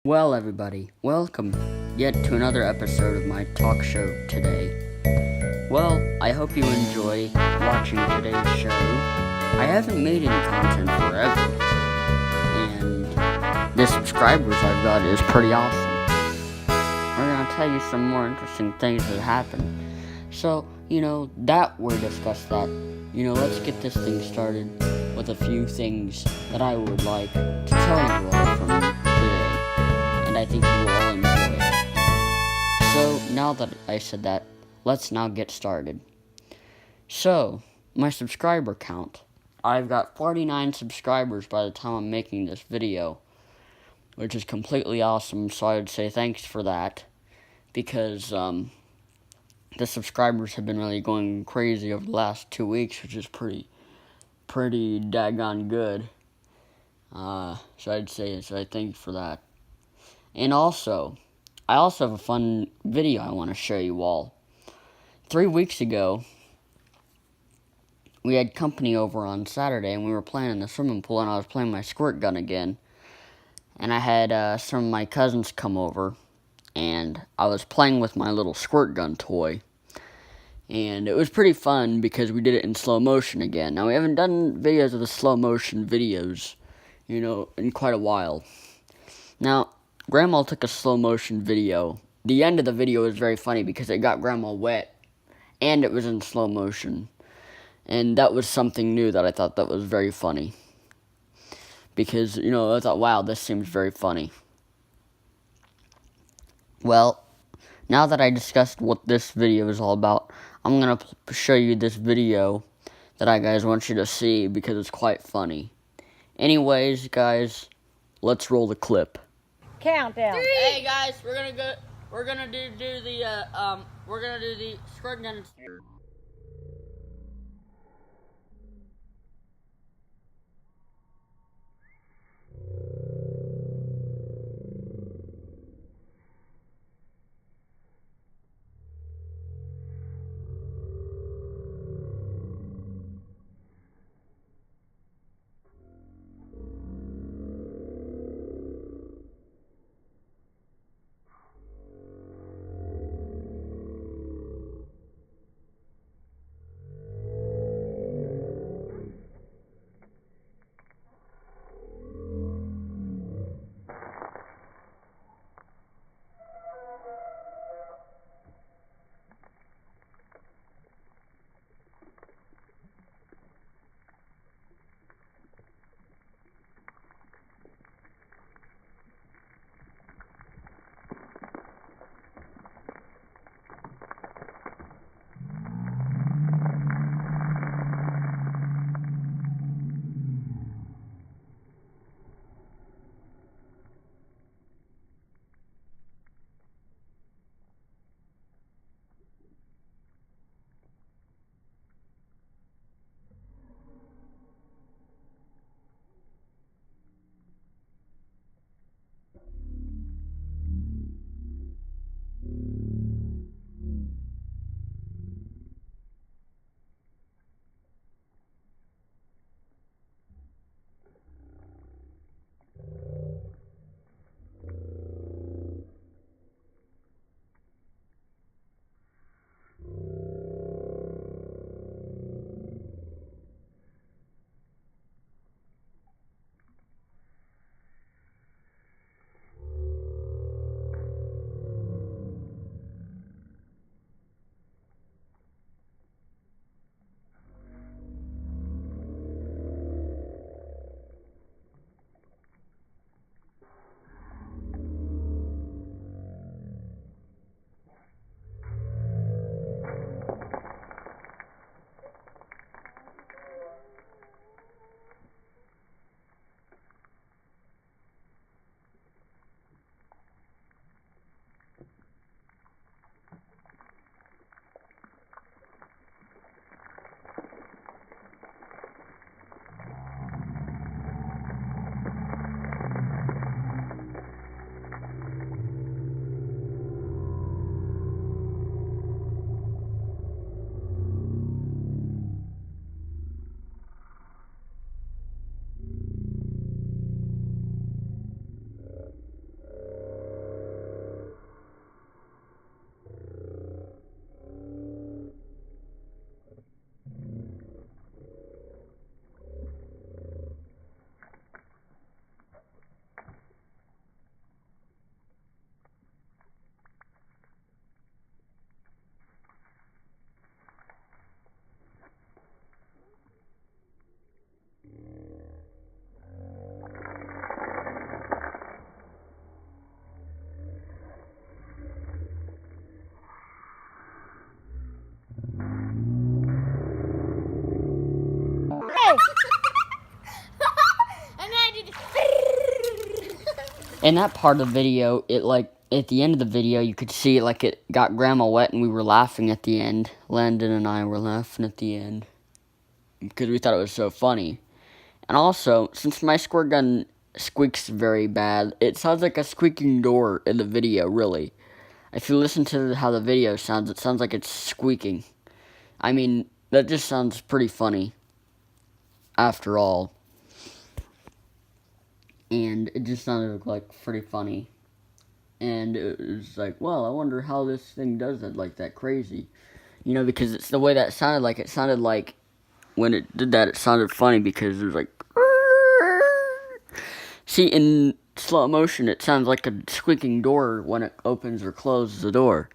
Well, everybody, welcome yet to another episode of my talk show today. Well, I hope you enjoy watching today's show. I haven't made any content forever, and the subscribers I've got is pretty awesome. We're going to tell you some more interesting things that happened. So, we'll discuss that. Let's get this thing started with a few things that I would like to tell you all from today. And I think you will all enjoy it. So, now that I said that, let's now get started. So, my subscriber count. I've got 49 subscribers by the time I'm making this video, which is completely awesome, so I would say thanks for that, because the subscribers have been really going crazy over the last 2 weeks, which is pretty daggone good. So I'd say, I thank you for that. And also, I also have a fun video I want to show you all. 3 weeks ago, we had company over on Saturday, and we were playing in the swimming pool, and I was playing my squirt gun again. And I had some of my cousins come over, and I was playing with my little squirt gun toy. And it was pretty fun because we did it in slow motion again. Now, we haven't done videos of the slow motion videos, in quite a while. Now, Grandma took a slow motion video. The end of the video was very funny because it got Grandma wet, and it was in slow motion. And that was something new that I thought that was very funny. Because, I thought, wow, this seems very funny. Well, now that I discussed what this video is all about, I'm going to show you this video that I guys want you to see because it's quite funny. Anyways, guys, let's roll the clip. Countdown. 3. Hey guys, we're gonna do the squirt gun. in that part of the video, it like at the end of the video, you could see like it got Grandma wet, and we were laughing at the end. Landon and I were laughing at the end because we thought it was so funny. And also, since my squirt gun squeaks very bad, it sounds like a squeaking door in the video. Really, if you listen to how the video sounds, it sounds like it's squeaking. I mean, that just sounds pretty funny. After all. And it just sounded like pretty funny. And it was like, well, I wonder how this thing does it like that crazy. You know, because it's the way that it sounded like when it did that, it sounded funny because it was like, see, in slow motion, it sounds like a squeaking door when it opens or closes the door.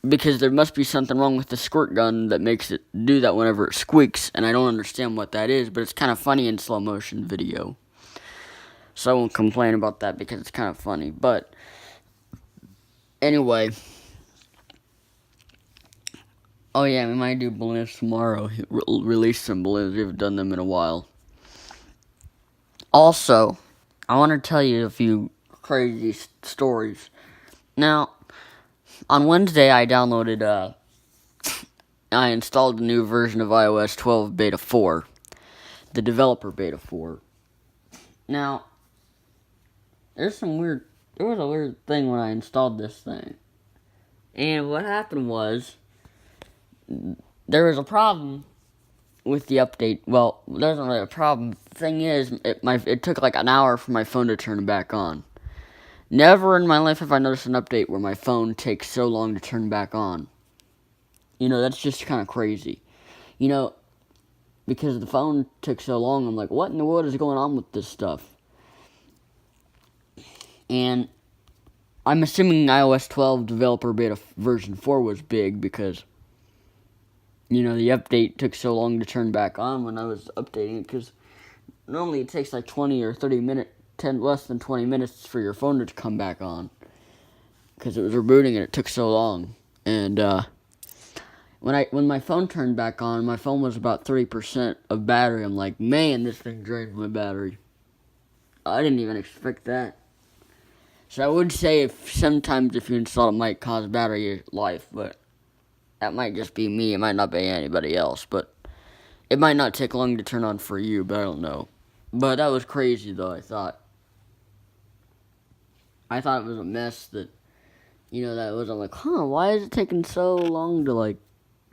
Because there must be something wrong with the squirt gun that makes it do that whenever it squeaks, and I don't understand what that is, but it's kind of funny in slow motion video. So I won't complain about that because it's kind of funny. But anyway, oh yeah, we might do balloons tomorrow. Release some balloons. We haven't done them in a while. Also, I want to tell you a few crazy stories. Now, on Wednesday, I installed a new version of iOS 12 Beta 4, the developer Beta 4. Now, there was a weird thing when I installed this thing. And what happened was, there was a problem with the update. Well, there's not really a problem. The thing is, it took like an hour for my phone to turn back on. Never in my life have I noticed an update where my phone takes so long to turn back on. You know, that's just kind of crazy. You know, because the phone took so long, I'm like, what in the world is going on with this stuff? And I'm assuming iOS 12 developer beta version 4 was big because, you know, the update took so long to turn back on when I was updating it, because normally it takes like 20 or 30 minutes, less than 20 minutes for your phone to come back on, because it was rebooting and it took so long. And when my phone turned back on, my phone was about 30% of battery. I'm like, man, this thing drains my battery. I didn't even expect that. So I would say sometimes if you install it, it might cause battery life, but that might just be me. It might not be anybody else, but it might not take long to turn on for you, but I don't know. But that was crazy, though, I thought. I thought it was a mess that, you know, that was, I'm like, why is it taking so long to, like,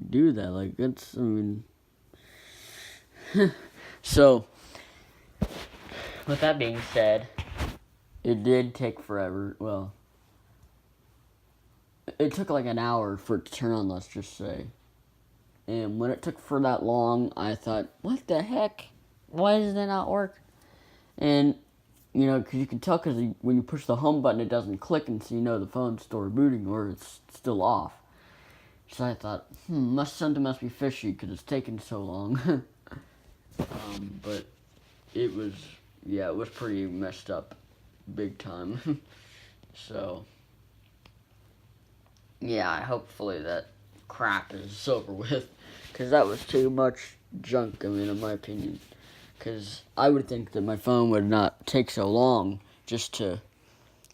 do that? Like, it's, I mean, so, with that being said, it did take forever. Well, it took like an hour for it to turn on, let's just say. And when it took for that long, I thought, what the heck? Why does that not work? And, you know, because you can tell, because when you push the home button, it doesn't click, and so you know the phone's still rebooting or it's still off. So I thought, something must be fishy because it's taking so long. But it was pretty messed up. Big time. So, yeah, hopefully that crap is over with, because that was too much junk, I mean, in my opinion. Because I would think that my phone would not take so long just to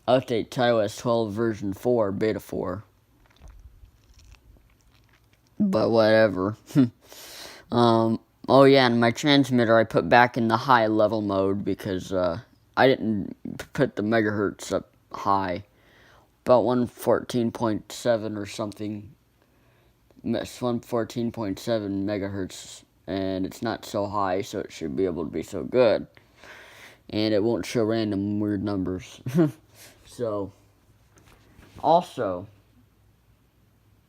update to iOS 12 version 4, beta 4. But whatever. Oh yeah, and my transmitter I put back in the high level mode because, I didn't put the megahertz up high. About 114.7 or something. 114.7 megahertz. And it's not so high, so it should be able to be so good. And it won't show random weird numbers. So, also,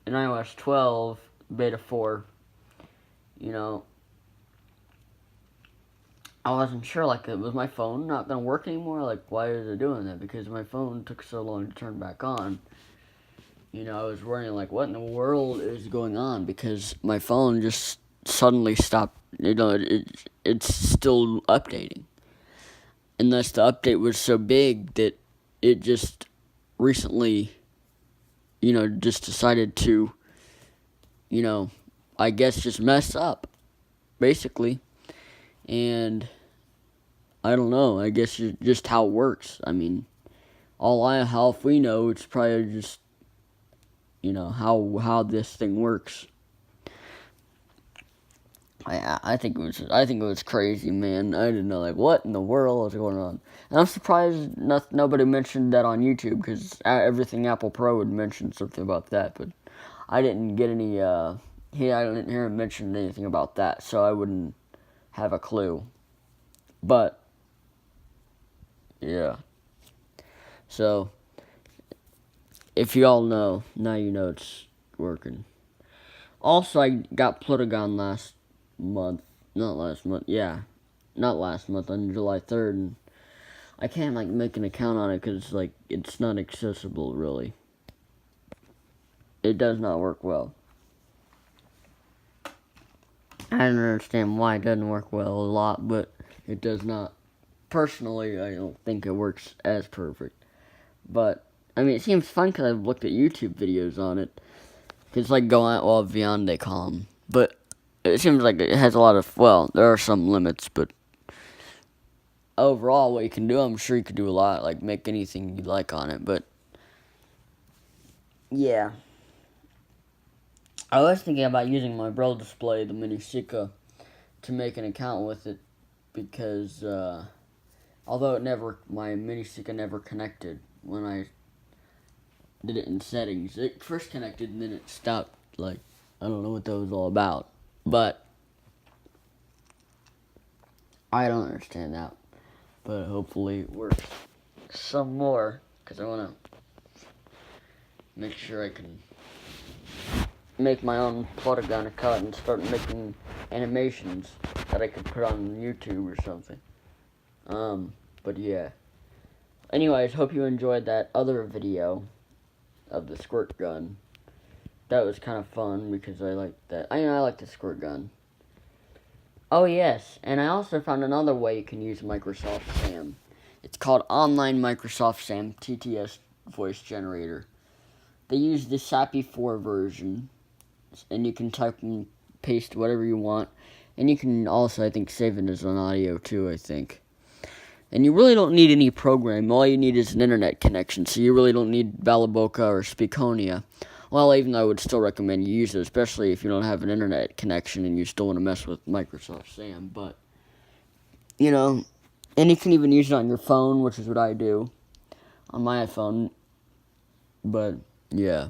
in iOS 12, beta 4, you know, I wasn't sure, like, was my phone not going to work anymore? Like, why is it doing that? Because my phone took so long to turn back on. You know, I was worrying, like, what in the world is going on? Because my phone just suddenly stopped, you know, it's still updating. Unless the update was so big that it just recently, you know, just decided to, you know, I guess just mess up, basically. And I don't know, I guess just how it works. I mean, How if we know, it's probably just, how this thing works. I think it was crazy, man. I didn't know, like, what in the world was going on. And I'm surprised nobody mentioned that on YouTube, because everything Apple Pro would mention something about that, but I didn't get any, I didn't hear him mention anything about that, so I wouldn't have a clue. But, yeah. So, if you all know, now you know it's working. Also, I got Plotagon last month. Not last month, on July 3rd. And I can't, make an account on it because, it's not accessible, really. It does not work well. I don't understand why it doesn't work well a lot, but it does not. Personally, I don't think it works as perfect. But, it seems fun because I've looked at YouTube videos on it. It's like going out while beyond, they call them. But it seems like it has a lot of, there are some limits, but overall, what you can do, I'm sure you could do a lot, like make anything you like on it, but yeah. I was thinking about using my Braille display, the Mini Sika, to make an account with it, because although my Mini Sika never connected when I did it in settings. It first connected and then it stopped. I don't know what that was all about, but I don't understand that. But hopefully it works some more, because I want to make sure I can make my own Plotagon account and start making animations that I could put on YouTube or something. But yeah. Anyways, hope you enjoyed that other video of the squirt gun. That was kind of fun because I like that. I like the squirt gun. Oh yes, and I also found another way you can use Microsoft SAM. It's called Online Microsoft SAM TTS Voice Generator. They use the SAPI 4 version, and you can type and paste whatever you want. And you can also, I think, save it as an audio too, I think. And you really don't need any program. All you need is an internet connection, so you really don't need Balaboka or Speakonia. Well, even though I would still recommend you use it, especially if you don't have an internet connection and you still want to mess with Microsoft SAM. But, and you can even use it on your phone, which is what I do on my iPhone. But, yeah.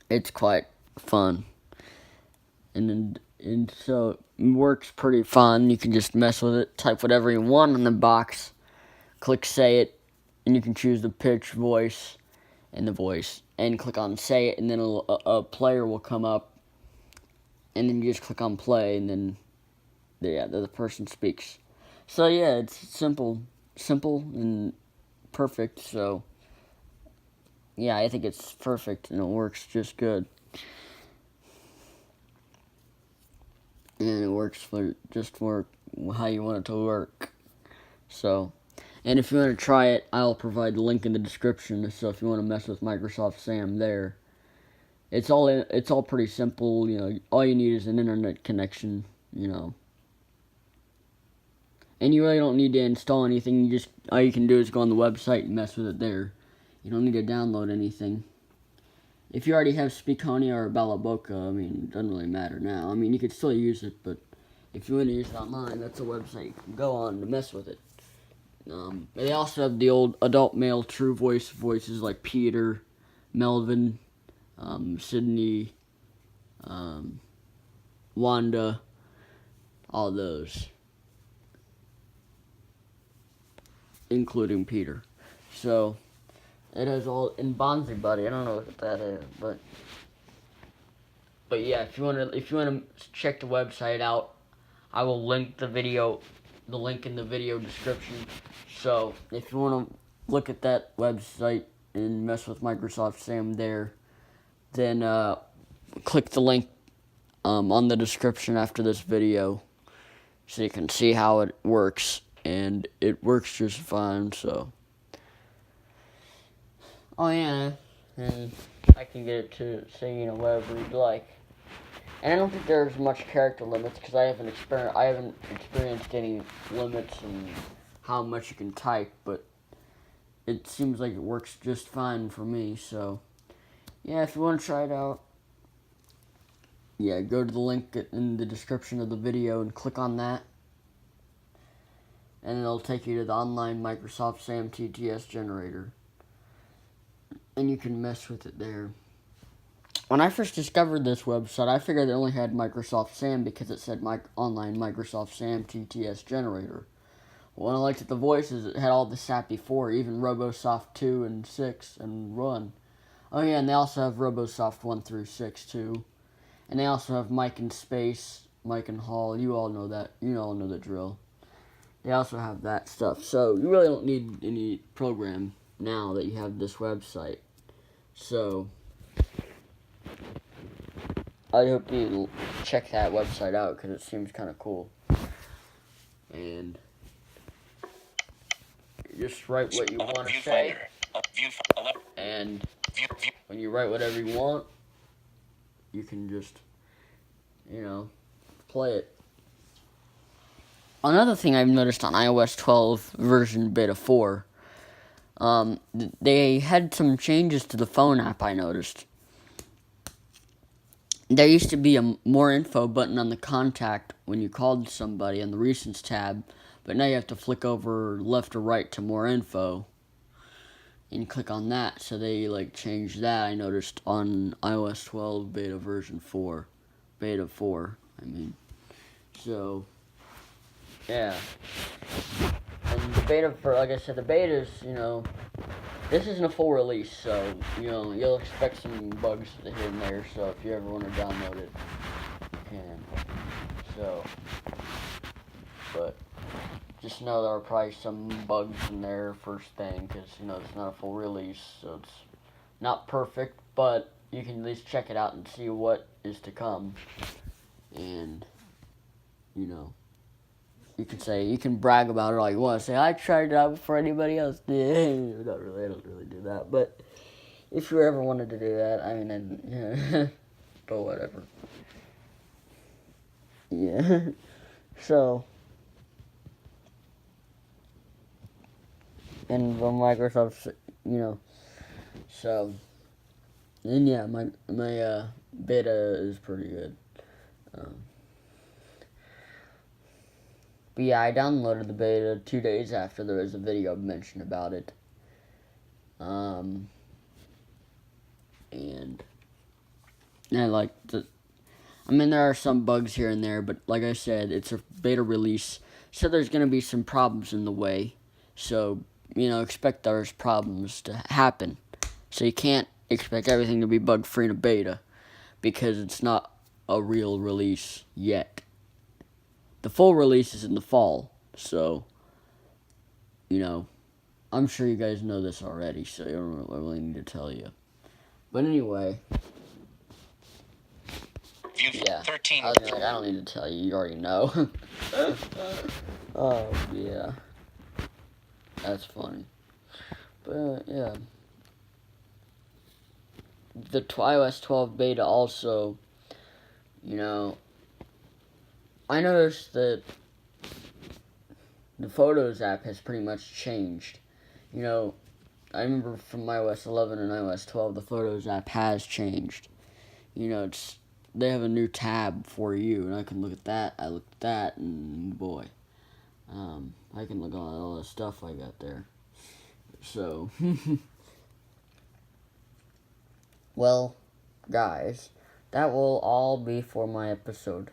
It's quite fun. And so it works pretty fun. You can just mess with it, type whatever you want on the box, click say it, and you can choose the pitch, voice, and the voice. And click on say it, and then a player will come up, and then you just click on play, and then the person speaks. So yeah, it's simple and perfect. So yeah, I think it's perfect, and it works just good. And it works for how you want it to work. So, and if you want to try it, I'll provide the link in the description. So if you want to mess with Microsoft SAM there, it's all pretty simple. All you need is an internet connection. And you really don't need to install anything. All you can do is go on the website and mess with it there. You don't need to download anything. If you already have Speakonia or Balaboka, it doesn't really matter now. You could still use it, but if you want to use it online, that's a website you can go on to mess with it. They also have the old adult male true voices like Peter, Melvin, Sydney, Wanda, all those, including Peter. So it has all in Bonzi Buddy. I don't know what that is, but yeah, if you wanna check the website out, I will link the link in the video description. So if you wanna look at that website and mess with Microsoft SAM there, then click the link on the description after this video, so you can see how it works, and it works just fine. So. Oh yeah, and I can get it to say whatever you'd like. And I don't think there's much character limits because I haven't experienced any limits in how much you can type. But it seems like it works just fine for me. So yeah, if you want to try it out, yeah, go to the link in the description of the video and click on that, and it'll take you to the online Microsoft SAM TTS generator, and you can mess with it there. When I first discovered this website, I figured it only had Microsoft SAM because it said online Microsoft SAM TTS generator. When I looked at the voices, it had all the SAP before, even Robosoft 2 and 6 and 1. Oh yeah, and they also have Robosoft 1 through 6 too. And they also have Mike and Space, Mike and Hall. You all know that. You all know the drill. They also have that stuff. So you really don't need any program now that you have this website. So I hope you check that website out because it seems kind of cool. And you just write what you want to say. And when you write whatever you want, you can just, play it. Another thing I've noticed on iOS 12 version beta 4, they had some changes to the phone app, I noticed. There used to be a more info button on the contact when you called somebody in the recents tab, but now you have to flick over left or right to more info and click on that. So they changed that, I noticed, on iOS 12 beta 4. So yeah. And the beta like I said, the beta's, this isn't a full release, so, you'll expect some bugs here and there, so if you ever want to download it, you can. So, but just know there are probably some bugs in there first thing, because, it's not a full release, so it's not perfect, but you can at least check it out and see what is to come. And, you can brag about it all you want. Say, I tried it out before anybody else did. Not really, I don't really do that. But if you ever wanted to do that, but whatever. Yeah. So, and the Microsoft, so, and yeah, my beta is pretty good. But yeah, I downloaded the beta 2 days after there was a video mentioned about it. And I liked it. There are some bugs here and there, but like I said, it's a beta release, so there's going to be some problems in the way. So, expect those problems to happen. So you can't expect everything to be bug-free in a beta, because it's not a real release yet. The full release is in the fall, so, I'm sure you guys know this already, so I don't really need to tell you. But anyway, yeah, 13. I don't need to tell you, you already know. Oh, yeah, that's funny. But, yeah, the iOS 12 beta also, I noticed that the Photos app has pretty much changed. I remember from iOS 11 and iOS 12, the Photos app has changed. They have a new tab for you, and I can look at that. I looked at that, and boy, I can look at all the stuff I got there. So, well, guys, that will all be for my episode.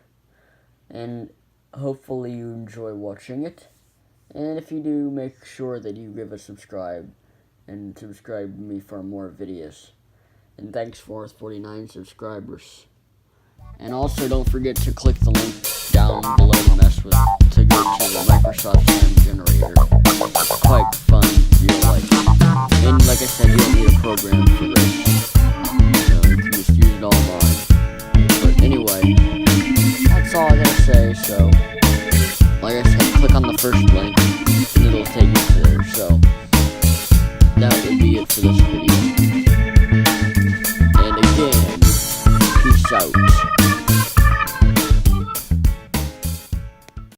And hopefully you enjoy watching it. And if you do, make sure that you give a subscribe. And subscribe to me for more videos. And thanks for 49 subscribers. And also don't forget to click the link down below to go to the Microsoft SAM generator. It's quite fun. You'll like it. And like I said, you don't need a program for this. So you can just use it online. But anyway, that's all I gotta say. So, like I said, click on the first link and it'll take you there. So, that would be it for this video.